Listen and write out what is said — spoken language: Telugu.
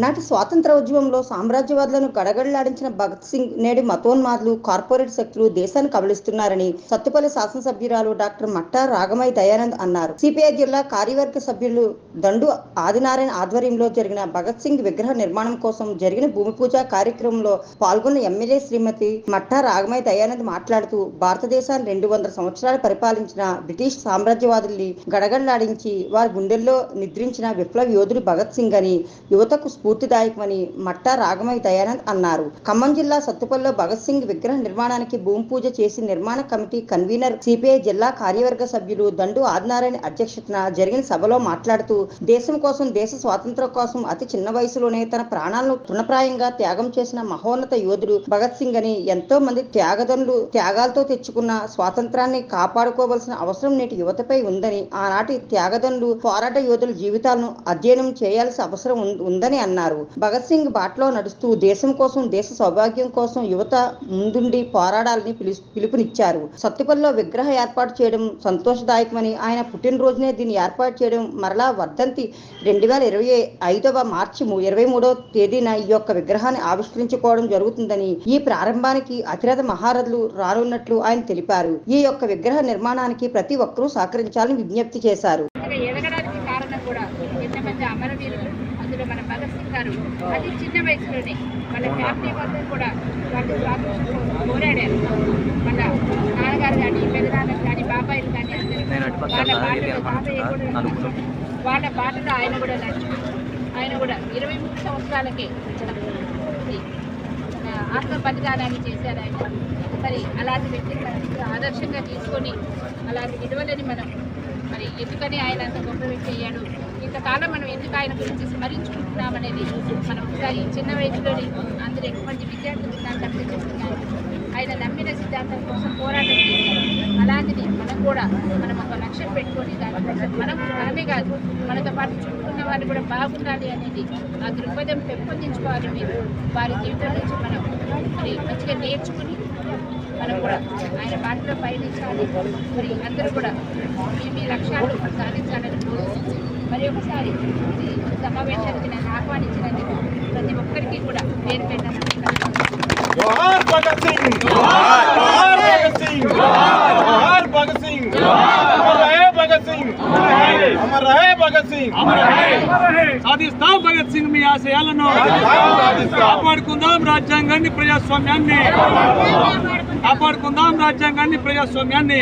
నాటి స్వాతంత్ర ఉద్యమంలో సామ్రాజ్యవాదులను గడగడలాడించిన భగత్ సింగ్ నేడు మతోన్మాదులు, కార్పొరేట్ శక్తులు దేశాన్ని కబళిస్తున్నారని సత్తుపల్లి శాసనసభ్యురాలు డాక్టర్ మట్టా రాగమయ్య దయానంద్ అన్నారు. సిపిఐ జిల్లా కార్యవర్గ సభ్యులు దండు ఆదినారాయణ ఆధ్వర్యంలో జరిగిన భగత్ సింగ్ విగ్రహ నిర్మాణం కోసం జరిగిన భూమి పూజ కార్యక్రమంలో పాల్గొన్న ఎమ్మెల్యే శ్రీమతి మట్టా రాగమయ్య దయానంద్ మాట్లాడుతూ భారతదేశాన్ని 200 సంవత్సరాలు పరిపాలించిన బ్రిటిష్ సామ్రాజ్యవాదుల్ని గడగడలాడించి వారి గుండెల్లో నిద్రించిన విప్లవ యోధుడు భగత్ సింగ్ అని యువతకు స్ఫూర్తిదాయకమని మట్టా రాగమయ్య దయానంద్ అన్నారు. ఖమ్మం జిల్లా సత్తుపల్లిలో భగత్ సింగ్ విగ్రహ నిర్మాణానికి భూమి పూజ చేసి నిర్మాణ కమిటీ కన్వీనర్ సిపిఐ జిల్లా కార్యవర్గ సభ్యులు దండు ఆదినారాయణ అధ్యక్షతన జరిగిన సభలో మాట్లాడుతూ దేశం కోసం, దేశ స్వాతంత్ర్యం కోసం అతి చిన్న వయసులోనే తన ప్రాణాలను తృణప్రాయంగా త్యాగం చేసిన మహోన్నత యోధుడు భగత్ సింగ్ అని, ఎంతో మంది త్యాగదనులు త్యాగాలతో తెచ్చుకున్న స్వాతంత్రాన్ని కాపాడుకోవాల్సిన అవసరం నేటి యువతపై ఉందని, ఆనాటి త్యాగదనులు పోరాట యోధుల జీవితాలను అధ్యయనం చేయాల్సిన అవసరం ఉందని అన్నారు. భగత్ సింగ్ బాటలో నడుస్తూ దేశం కోసం, దేశ సౌభాగ్యం కోసం యువత ముందుండి పోరాడాలని పిలుపునిచ్చారు. సత్తుపల్లిలో విగ్రహ ఏర్పాటు చేయడం సంతోషదాయకమని, ఆయన పుట్టినరోజునే దీన్ని ఏర్పాటు చేయడం మరలా వర్ధంతి 2025 మార్చి 23వ తేదీన ఈ యొక్క విగ్రహాన్ని ఆవిష్కరించుకోవడం జరుగుతుందని, ఈ ప్రారంభానికి అతిరథ మహారథులు రానున్నట్లు ఆయన తెలిపారు. ఈ యొక్క విగ్రహ నిర్మాణానికి ప్రతి ఒక్కరూ సహకరించాలని విజ్ఞప్తి చేశారు. అందులో మన భగత్ సింగ్ గారు అతి చిన్న వయసులోనే వాళ్ళ ఫ్యామిలీ మొత్తం కూడా వాళ్ళు స్వాతంత్రం పోరాడారు. వాళ్ళ నాన్నగారు కానీ, పెద్దనాన్నలు కానీ, బాబాయిలు కానీ అందరూ వాళ్ళ బాటలో ఆయన కూడా నడుచుకుంటారు. ఆయన కూడా 23 సంవత్సరాలకే ఆత్మ బలిదానాన్ని చేశారు. ఆయన మరి అలాంటి వ్యక్తి ఆదర్శంగా తీసుకొని అలాంటి విలువలని మనం మరి ఎందుకని ఆయన అంత గొప్ప వ్యక్తి అయ్యాడు, ఇంతకాలం మనం ఎందుకు ఆయన గురించి స్మరించుకుంటున్నామనేది మనం ఒకసారి చిన్న వయసులోని అందరూ ఎక్కువ మంది విద్యార్థులు నాకు అర్థం చేస్తున్నారు. ఆయన నమ్మిన సిద్ధాంతం కోసం పోరాటం చేశారు. అలాంటిది మనం కూడా మనం ఒక లక్ష్యం పెట్టుకొని దానికోసం మనమే కాదు మనతో పాటు చుట్టుకున్న వాళ్ళు కూడా బాగుండాలి అనేది ఆ దృక్పథం పెంపొందించుకోవాలి. మీరు వారి జీవితం నుంచి మనం మరి మంచిగా నేర్చుకుని మనం కూడా ఆయన బాటలో పయనించాలి. మరి అందరూ కూడా మీ లక్ష్యాలు సాధించాలని కోరుతుంది. మరి ఒకసారి సమావేశానికి నన్ను ఆహ్వానించినందుకు ప్రతి ఒక్కరికి కూడా పేరు పెట్టాను. సాధిస్తాం భగత్ సింగ్ మీ ఆశయాలను, కాపాడుకుందాం రాజ్యాంగాన్ని, ప్రజాస్వామ్యాన్ని కాపాడుకుందాం, రాజ్యాంగాన్ని, ప్రజాస్వామ్యాన్ని.